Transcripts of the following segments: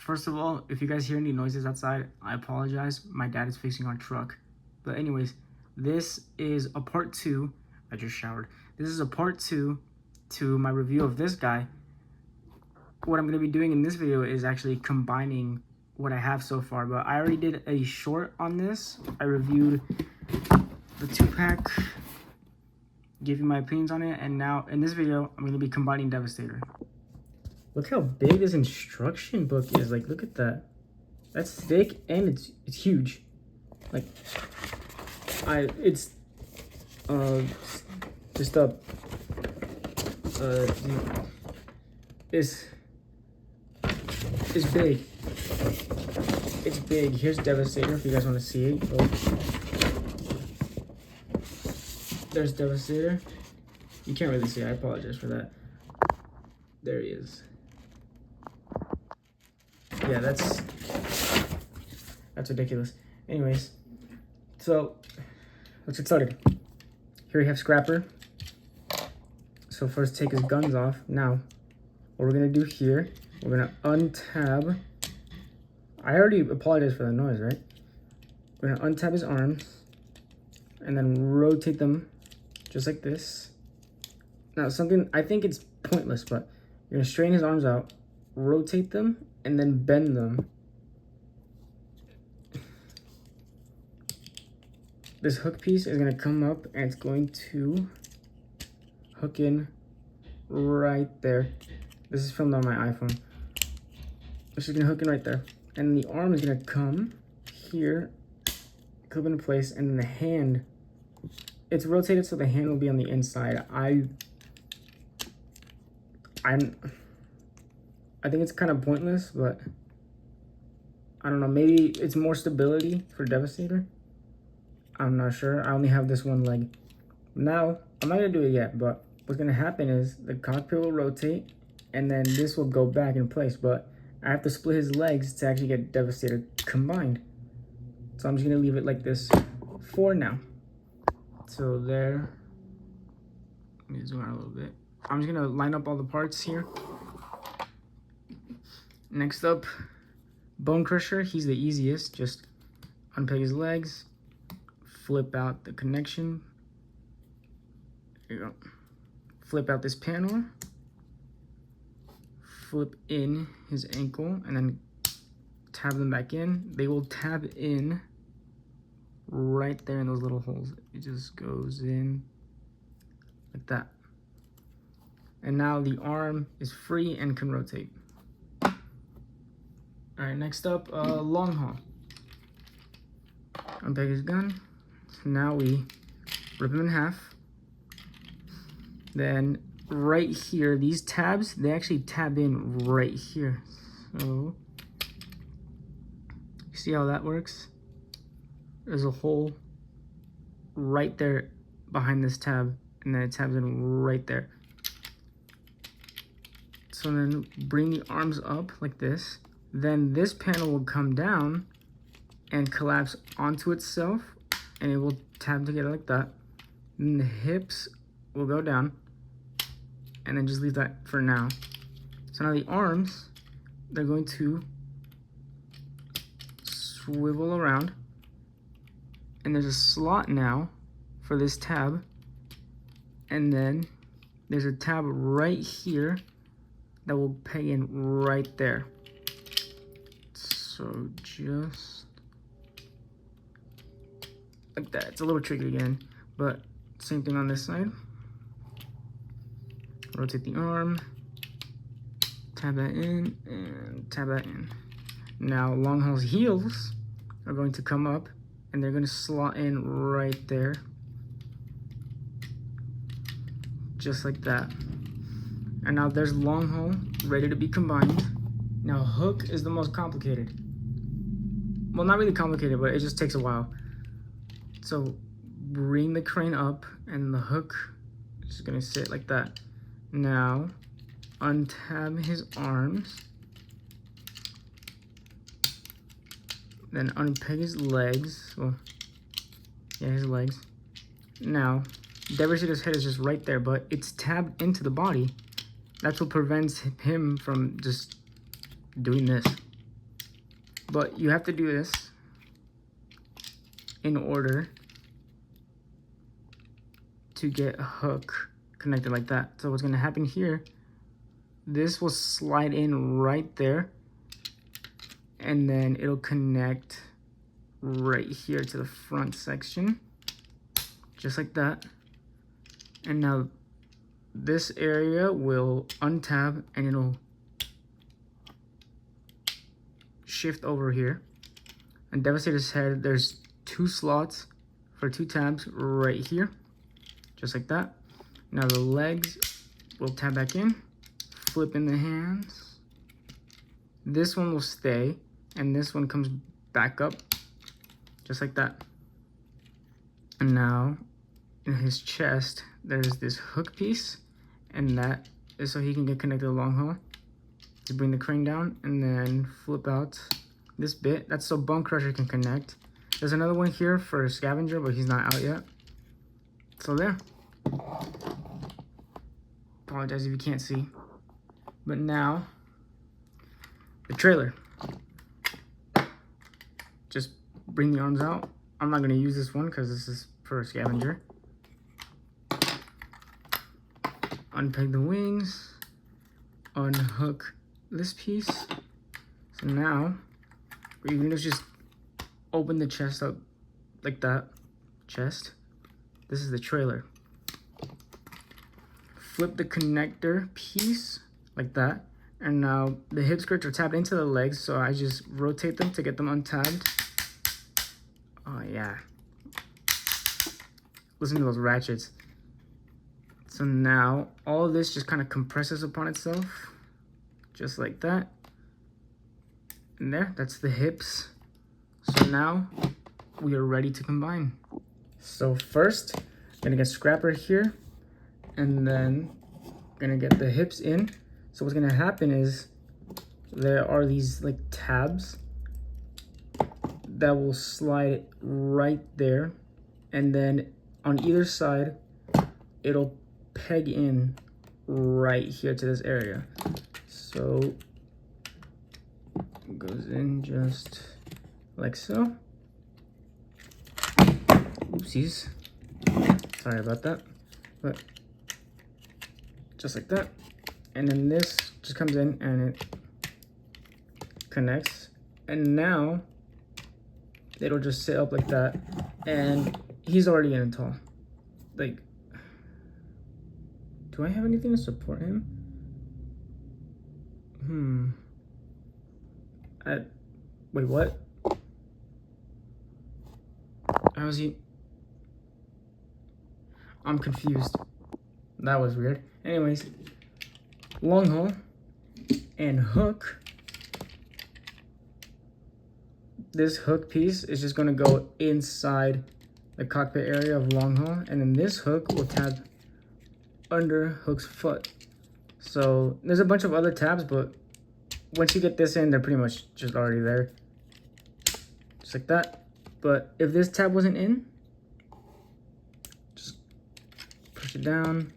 First of all, if you guys hear any noises outside, I apologize. My dad is fixing our truck. But anyways, this is a part 2. I just showered. This is a part 2 to my review of this guy. What I'm going to be doing in this video is actually combining what I have so far. But I already did a short on this. I reviewed the 2-pack, gave you my opinions on it. And now in this video, I'm going to be combining Devastator. Look how big this instruction book is. Like, look at that. That's thick and it's huge. Like, it's just up. It's big. It's big. Here's Devastator if you guys want to see it. Oh. There's Devastator. You can't really see it. I apologize for that. There he is. Yeah, that's ridiculous. Anyways, so let's get started. Here we have Scrapper. So first take his guns off. Now, what we're gonna do here, we're gonna untab. I already apologized for that noise, right? We're gonna untab his arms and then rotate them just like this. Now something, I think it's pointless, but you're gonna straighten his arms out, rotate them, and then bend them. This hook piece is gonna come up and it's going to hook in right there. This is filmed on my iPhone. This is gonna hook in right there. And the arm is gonna come here, clip into place, and then the hand, it's rotated so the hand will be on the inside. I think it's kind of pointless, but I don't know. Maybe it's more stability for Devastator. I'm not sure. I only have this one leg. Now, I'm not going to do it yet, but what's going to happen is the cockpit will rotate, and then this will go back in place. But I have to split his legs to actually get Devastator combined. So I'm just going to leave it like this for now. So there. Let me zoom out a little bit. I'm just going to line up all the parts here. Next up, Bone Crusher. He's the easiest. Just unpeg his legs, flip out the connection. There you go. Flip out this panel, flip in his ankle, and then tab them back in. They will tab in right there in those little holes. It just goes in like that. And now the arm is free and can rotate. All right, next up, long haul. Unpeg his gun. So now we rip him in half. Then right here, these tabs, they actually tab in right here. So, you see how that works? There's a hole right there behind this tab, and then it tabs in right there. So then bring the arms up like this. Then this panel will come down and collapse onto itself, and it will tab together like that. Then the hips will go down, and then just leave that for now. So now the arms, they're going to swivel around, and there's a slot now for this tab, and then there's a tab right here that will peg in right there. So just like that. It's a little tricky again, but same thing on this side. Rotate the arm, tab that in, and tab that in. Now long haul's heels are going to come up, and they're going to slot in right there, just like that. And now there's long haul ready to be combined. Now hook is the most complicated. Well, not really complicated, but it just takes a while. So bring the crane up, and the hook is gonna sit like that. Now untab his arms, then unpeg his legs. Well, yeah, his legs. Now Devastator's head is just right there, but it's tabbed into the body. That's what prevents him from just doing this. But you have to do this in order to get a hook connected like that. So what's gonna happen here, this will slide in right there, and then it'll connect right here to the front section, just like that. And now this area will untab and it'll shift over here. And Devastator's head, there's 2 slots for 2 tabs right here, just like that. Now the legs will tab back in, flip in the hands. This one will stay, and this one comes back up, just like that. And now in his chest, there's this hook piece, and that is so he can get connected to the long haul to bring the crane down, and then flip out this bit. That's so Bone Crusher can connect. There's another one here for Scavenger, but he's not out yet. So there. Apologize if you can't see. But now, the trailer. Just bring the arms out. I'm not gonna use this one because this is for a Scavenger. Unpeg the wings. Unhook this piece. So now, you can just open the chest up like that. Chest. This is the trailer. Flip the connector piece like that. And now the hip skirts are tapped into the legs, so I just rotate them to get them untabbed. Oh yeah. Listen to those ratchets. So now all of this just kind of compresses upon itself, just like that. And there, that's the hips. So now we are ready to combine. So first, I'm gonna get Scrapper here, and then gonna get the hips in. So what's gonna happen is there are these like tabs that will slide right there, and then on either side it'll peg in right here to this area. So it goes in just like so. Oopsies, sorry about that, but just like that. And then this just comes in and it connects, and now it'll just sit up like that, and he's already in tall. Like, do I have anything to support him? Wait, what? How is he? I'm confused. That was weird. Anyways, long haul and hook. This hook piece is just gonna go inside the cockpit area of long haul, and then this hook will tab under Hook's foot. So there's a bunch of other tabs, but once you get this in, they're pretty much just already there, just like that. But if this tab wasn't in, just push it down.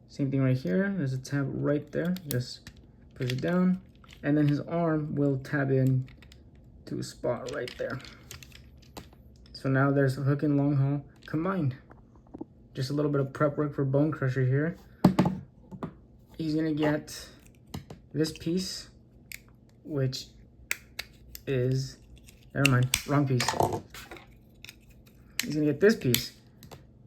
Same thing right here. There's a tab right there. Just push it down, and then his arm will tab in to a spot right there. So now there's a hook and long haul combined. Just a little bit of prep work for Bone Crusher here. He's gonna get this piece, which is, never mind, wrong piece. He's gonna get this piece.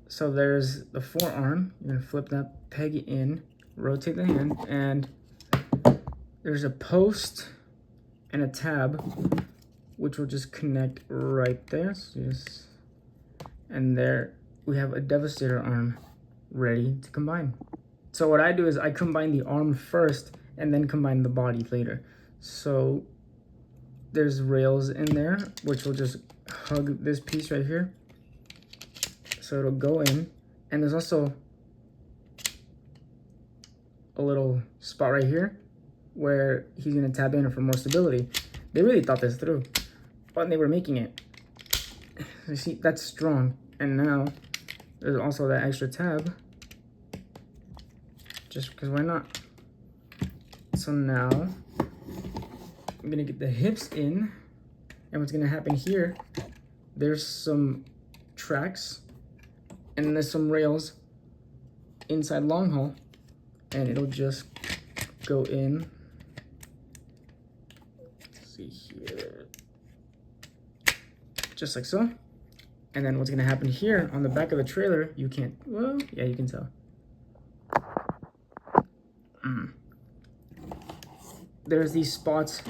So there's the forearm. You're gonna flip that, peg it in, rotate the hand, and there's a post and a tab, which will just connect right there. So just, and there we have a Devastator arm ready to combine. So what I do is I combine the arm first and then combine the body later. So there's rails in there, which will just hug this piece right here. So it'll go in, and there's also a little spot right here where he's gonna tab in for more stability. They really thought this through when they were making it. You see, that's strong. And now there's also that extra tab, just because why not? So now I'm gonna get the hips in, And what's gonna happen here, there's some tracks and then there's some rails inside long haul, and it'll just go in. Let's see here. Just like so. And then what's gonna happen here on the back of the trailer, you can't, well, yeah, you can tell. There's these spots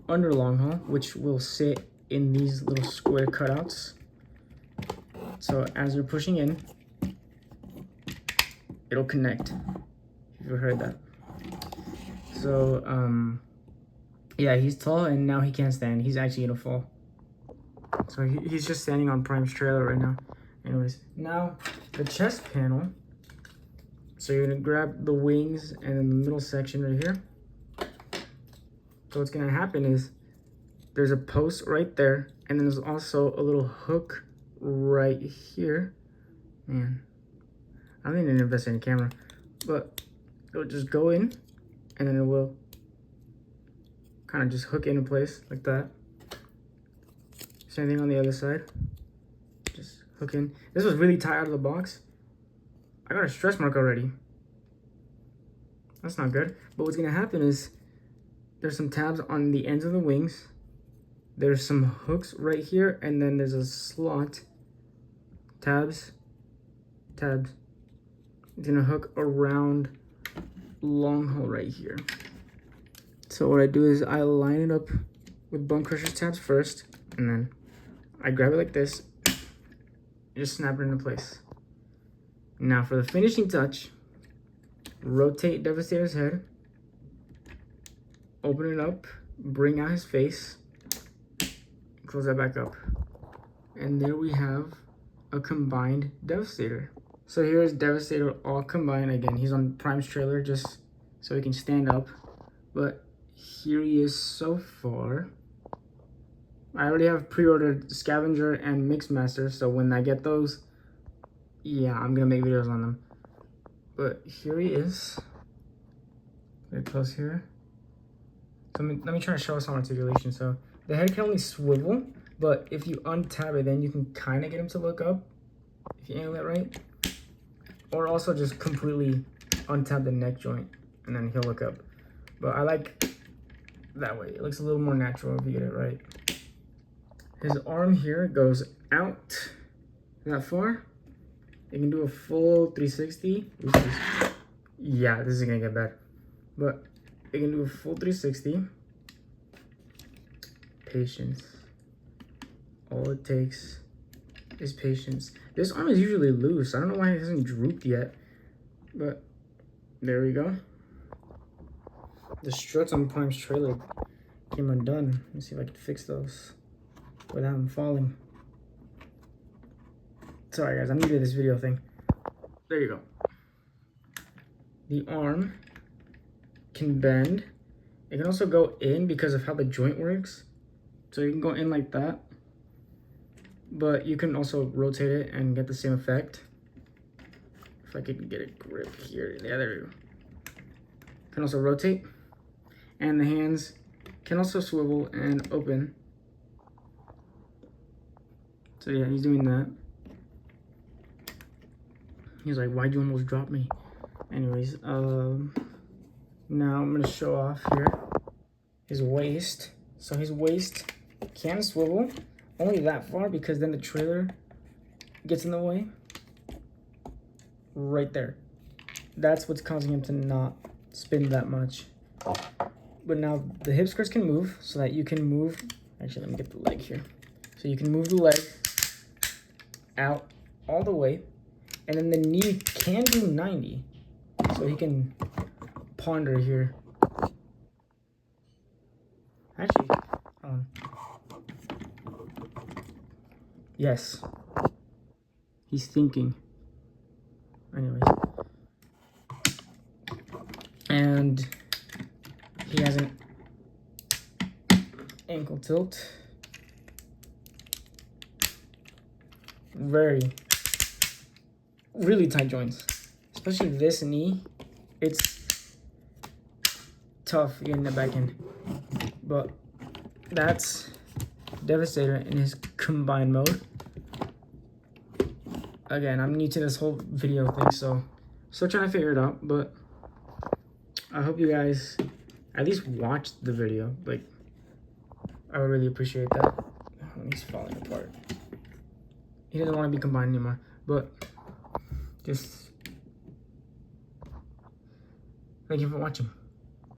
under long haul, which will sit in these little square cutouts. So as you're pushing in, it'll connect. If you've heard that. So, yeah, he's tall and now he can't stand. He's actually gonna fall. So he's just standing on Prime's trailer right now. Anyways, now the chest panel. So you're gonna grab the wings and then the middle section right here. So what's gonna happen is there's a post right there, and then there's also a little hook right here. Man, I don't need to invest in a camera, but it'll just go in, and then it will kind of just hook into place like that. Same thing on the other side. Just hook in. This was really tight out of the box. I got a stretch mark already. That's not good. But what's gonna happen is there's some tabs on the ends of the wings. There's some hooks right here, and then there's a slot. Tabs. It's gonna hook around long haul right here. So what I do is I line it up with bone crusher tabs first, and then I grab it like this, just snap it into place. Now for the finishing touch, rotate Devastator's head, open it up, bring out his face, close that back up. And there we have a combined Devastator. So here's Devastator all combined. Again, he's on Prime's trailer just so he can stand up. But here he is so far. I already have pre-ordered Scavenger and Mixmaster, so when I get those, yeah, I'm gonna make videos on them. But here he is. Very close here. So let me try to show us on articulation. So the head can only swivel, but if you untab it, then you can kind of get him to look up if you angle it right. Or also just completely untap the neck joint and then he'll look up. But I like that way. It looks a little more natural if you get it right. His arm here goes out that far. It can do a full 360. Yeah, this is gonna get bad. But it can do a full 360. Patience. All it takes is patience. This arm is usually loose. I don't know why it hasn't drooped yet. But there we go. The struts on Prime's trailer came undone. Let's see if I can fix those without them falling. Sorry guys, I'm new to this video thing. There you go. The arm can bend. It can also go in because of how the joint works. So you can go in like that. But you can also rotate it and get the same effect. If I could get a grip here. Yeah, there we go. Can also rotate. And the hands can also swivel and open. So yeah, he's doing that. He's like, why'd you almost drop me? Anyways, now I'm gonna show off here his waist. So his waist can swivel only that far because then the trailer gets in the way. Right there. That's what's causing him to not spin that much. But now the hip skirts can move so that you can move. Actually, let me get the leg here. So you can move the leg out all the way. And then the knee can do 90. So he can ponder here. Actually, yes. He's thinking. Anyways. And he has an ankle tilt. Really tight joints. Especially this knee. It's tough getting the back end. But that's Devastator in his combined mode. Again, I'm new to this whole video thing, so still trying to figure it out, but I hope you guys at least watch the video. Like, I would really appreciate that. Oh, he's falling apart. He doesn't want to be combined anymore, but just thank you for watching.